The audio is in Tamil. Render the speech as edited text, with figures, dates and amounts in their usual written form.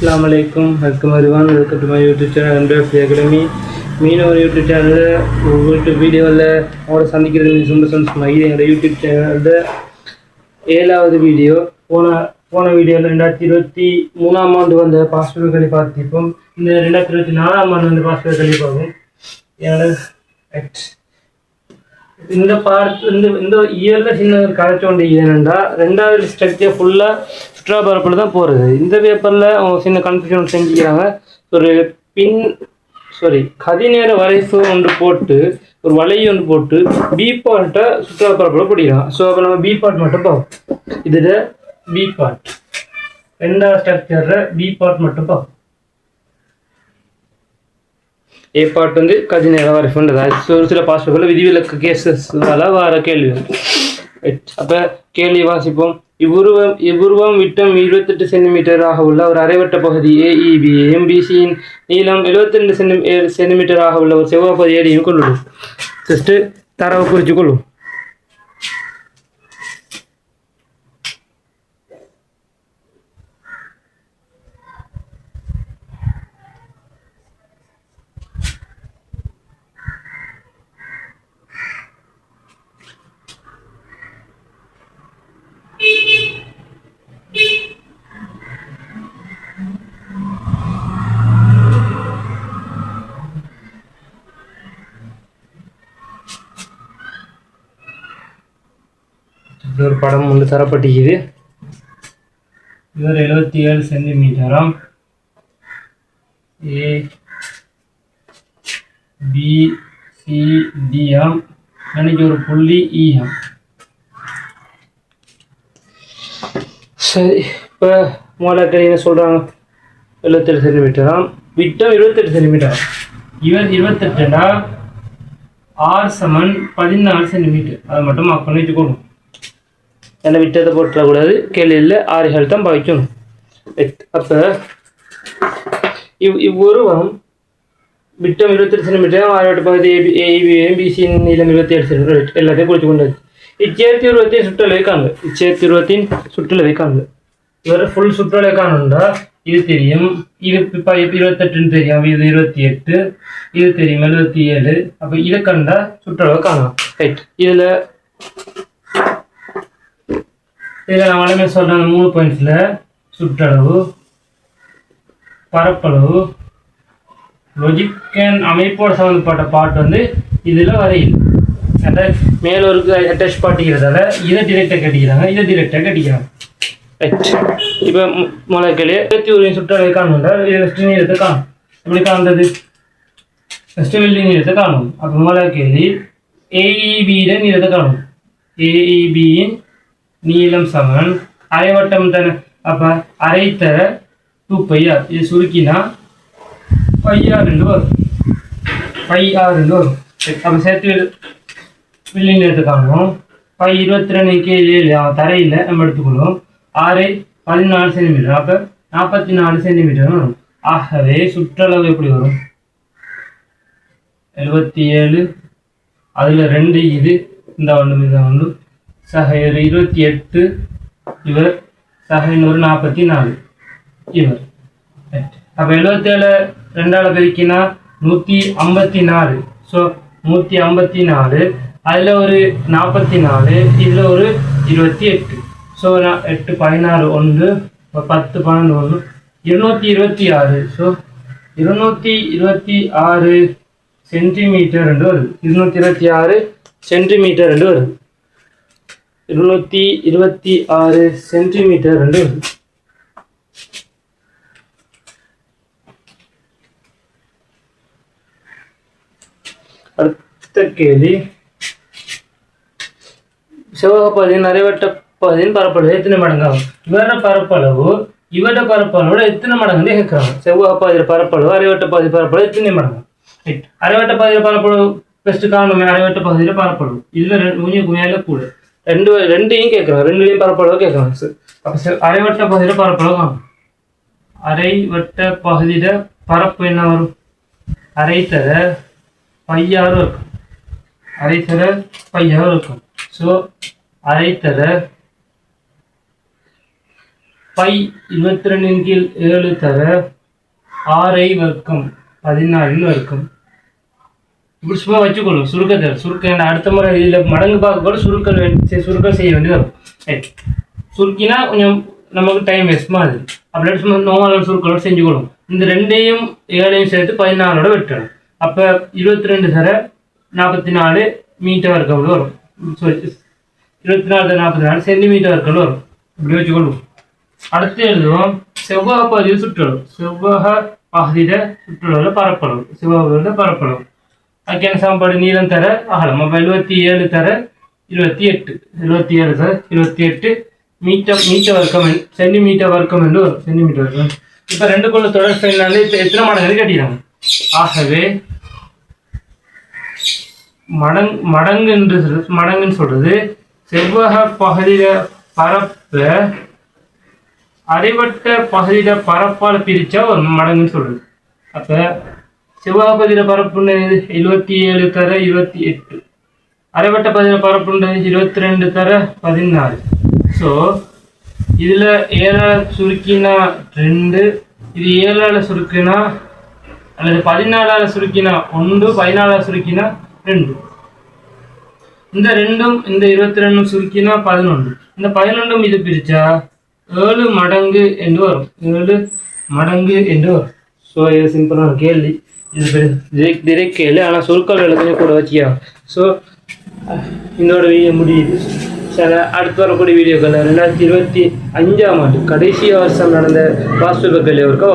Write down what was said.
Assalamu alaikum. Welcome everyone. Welcome to my YouTube channel MDF Academy. மீனவர் யூடியூப் சேனலில் யூடியூப் வீடியோவில் அவங்களோட சந்திக்கிறது ரொம்ப சந்தோஷமாக இது எங்களோட யூடியூப் சேனலில் 7வது வீடியோ. போன வீடியோவில் 2023ஆம் ஆண்டு வந்த பாஸ்வேர்டு கழி பார்த்திருப்போம். இந்த 2024ஆம் ஆண்டு வந்து பாஸ்வேர்டு கழி பார்ப்போம். இந்த இயரில் சின்ன கரைச்ச வேண்டிய என்னென்னா 2வது ஸ்ட்ரக்சர் ஃபுல்லாக சுற்றுலா பரப்பில் தான் போகிறது. இந்த பேப்பரில் அவங்க சின்ன கன்ஃபியூஷன் செஞ்சுக்கிறாங்க. ஒரு கதிநேர வரைப்பு ஒன்று போட்டு ஒரு வலை ஒன்று போட்டு பி பார்ட்டை சுற்றுலா பரப்பில் படிக்கிறாங்க. ஸோ அப்போ நம்ம பி பார்ட் மட்டும் பார்ப்போம். இதில் பி பார்ட் 2வது ஸ்ட்ரக்சரில் பி பார்ட் மட்டும் பார்ப்போம். ஏ பார்ட் வந்து கதிநேர வரைப்புன்றது ஒரு சில பாஸ்வேர்டில் விதிவிலக்கு கேசஸ்னால வர கேள்வி. அப்போ கேள்வி வாசிப்போம். இவ்வுருவம் விட்டம் 28 சென்டிமீட்டர் ஆக உள்ள ஒரு அரைவட்ட பகுதி ஏஇபி எம்பிசியின் நீளம் 72 சென்டிமீட்டர் ஆக உள்ள ஒரு செவ்வாய் பகுதி ஏடியும் கொள்ளும். ஜஸ்ட்டு தரவை குறித்து கொள்ளும். ஒரு படம் ஒன்று தரப்பட்டிருக்குது. இவர் 77 சென்டிமீட்டராம். ABCDஆம். அன்னைக்கு ஒரு புள்ளி ஈஆம். சரி, இப்போ மூலக்கறி என்ன சொல்கிறாங்க? 77 சென்டிமீட்டராம். விட்டம் 28 சென்டிமீட்டராம். இவர் 28டா ஆர் சமன் 14 சென்டிமீட்டர். அதை மட்டும் மார்க் பண்ணி வச்சுக்கணும். என்ன விட்டத்தை போட்டுறக்கூடாது. கேள்வியில் 6 தான் பாவிக்கணும். அப்போ இவ்வுருவம் விட்டம் 28 சென்டிமீட்டர் ஆறுவட்ட பகுதி ஏபிசி நீளம் 27 சென்டிமீட்டர் எல்லாத்தையும் குறித்து கொண்டது. இச்சேர்த்தி உருவத்தின் சுற்றளவை காணுங்க. இச்சேர்த்தி உருவத்தின் சுற்றளவை காணுங்க. இவர் ஃபுல் சுற்றளவை காணுண்டா இது தெரியும். இது இப்போ 28ன்னு தெரியும். இது 28, இது தெரியும் 77. அப்போ இதை கண்டா சுற்றளவை காணலாம். ரைட். இதில் நான் வளமே சொல்கிறேன். 3 பாயிண்ட்ஸில் சுற்றளவு, பரப்பளவு, லொஜிக் அண்ட் அமைப்போடு சம்மந்தப்பட்ட பாட்டு வந்து இதில் வரையுது. அந்த மேலோருக்கு அட்டாச் பாட்டிக்கிறதால இதை டிரெக்டாக கட்டிக்கிறாங்க, இதை டிரெக்டாக கட்டிக்கிறாங்க. ரைட். இப்போ முளைக்கலையே ஒரு சுற்றளவை காணுண்டா இது வெஸ்ட் நீளத்தை காணும். எப்படி காண்றது? வெஸ்ட் வெள்ளி நீளத்தை காணும். அப்போ முளைக்கலி ஏஇபியின் நீளத்தை காணும். ஏஇபியின் நீளம் சமன் அரைவட்டம் தானே. அப்போ அரைத்தர 2πr. இது சுருக்கினா πr வரும். வரும். அப்போ சேர்த்து வெள்ளி நீளத்தை காணும். 22 தரையில் நம்ம எடுத்துக்கொள்ளும். 6 14 சென்டிமீட்டர். அப்போ 44 சென்டிமீட்டர் வரும். ஆகவே சுற்றளவு எப்படி வரும்? 77. அதில் 2 இது இந்த ஒன்று சக 28. இவர் சக இன்னொரு 44 இவர். அப்போ 77 2ஆல் பெருக்கினா 154. ஸோ 154. அதில் ஒரு 44, இதில் ஒரு 28. ஸோ 8 16 1 10 12 1 226. ஸோ 226 சென்டிமீட்டர் என்று வருது. 226 சென்டிமீட்டர் என்று வருது. 226 சென்டிமீட்டர் என்று வருது. அடுத்த கேள்வி, செவ்வக பகுதியின் அரைவட்ட பகுதியின் பரப்பளவு எத்தனை மடங்காகும்? இவரோட பரப்பளவோட எத்தனை மடங்கு கேட்குறாங்க. செவ்வக பகுதியில் பரப்பளவு அரைவட்ட பகுதி பரப்பளவு எத்தனை மடங்கு? அரைவட்ட பகுதியில் பரப்பளவு பெஸ்ட்டு காணுமே. அரைவட்ட பகுதியில் பரப்பளவு இதில் கொஞ்சம் மேலே கூட ரெண்டையும் கேட்குறாங்க. ரெண்டுலையும் பரப்பளவு கேட்குறாங்க. அப்போ அரைவட்ட பகுதியில் பரப்பளவு காணும். அரைவட்ட பகுதியில் பரப்பு என்ன வரும்? அரைத்தர πr இருக்கும். அரைத்தர πr இருக்கும். ஸோ அரைத்தர பை 22 கீழ் 7 தர 6 வர்க்கம் 14 வர்க்கம். இப்படி சும்மா வச்சுக்கொள்ளும் சுருக்க அடுத்த முறை இதில் மடங்கு பார்க்க கூட சுருக்கல் செய்ய வேண்டியது வரும். ரைட், சுருக்கினா கொஞ்சம் நமக்கு டைம் வேஸ்ட்மா அது. அப்படி சும்மா நோமல் சுருக்களோட செஞ்சுக்கொள்ளும். இந்த 2ஐயும் 7ஐயும் சேர்த்து 14ஓட வெட்டணும். அப்போ 22 தர 44 மீட்டர் வர்க்கம் வரும். 24 தர 44 சென்டிமீட்டர் வர்க்கம் வரும். இப்படி வச்சுக்கொள்ளும். அடுத்து எழுதுவோம் செவ்வக பகுதியில் சுற்றளவு. செவ்வக பகுதியில சுற்றளவுல பரப்பளவு. செவ்வக பரப்பளவு அதுக்கான சமன்பாடு நீளம் தர அகலம். அப்போ 77 தர 28 77 தர 28 மீட்டர் வர்க்கம் சென்டிமீட்டர் வர்க்கம் என்று வரும். சென்டிமீட்டர் வர்க்கம். இப்போ ரெண்டுக்குள்ள தொடர்பு என்னாலே இப்போ எத்தனை மடங்கு கட்டிடுறாங்க. ஆகவே மடங்குன்னு சொல்றது செவ்வக பகுதியில பரப்ப அரைவட்ட பகுதியில பரப்பால் பிரிச்சா ஒரு மடங்குன்னு சொல்றது. அப்ப செவ்வக பகுதியில பரப்புன்றது 77 தர 28, அரைவட்ட பகுதியில பரப்புன்றது 22 தர 14. ஸோ இதுல 7ஆல சுருக்கினா 2, இது 7ஆல சுருக்கினா அல்லது 14ஆல சுருக்கினா 1, 14ஆல சுருக்கினா 2. இந்த 2ம் இந்த 22 சுருக்கினா 11. இந்த 11ம் இது பிரிச்சா 7 மடங்கு என்று வரும். 7 மடங்கு என்று வரும். ஸோ இது சிம்பிளான கேள்வி. இது டிரெக்ட் கேள்வி, ஆனால் சொற்கள் எல்லாத்தையும் கூட வச்சுக்கலாம். ஸோ இதோட வீடியோ முடியுது. சில அடுத்து வரக்கூடிய வீடியோக்கள் 2025ஆம் ஆண்டு கடைசி வருஷம் நடந்த வாஸ்து கேள்வி இருக்கோ.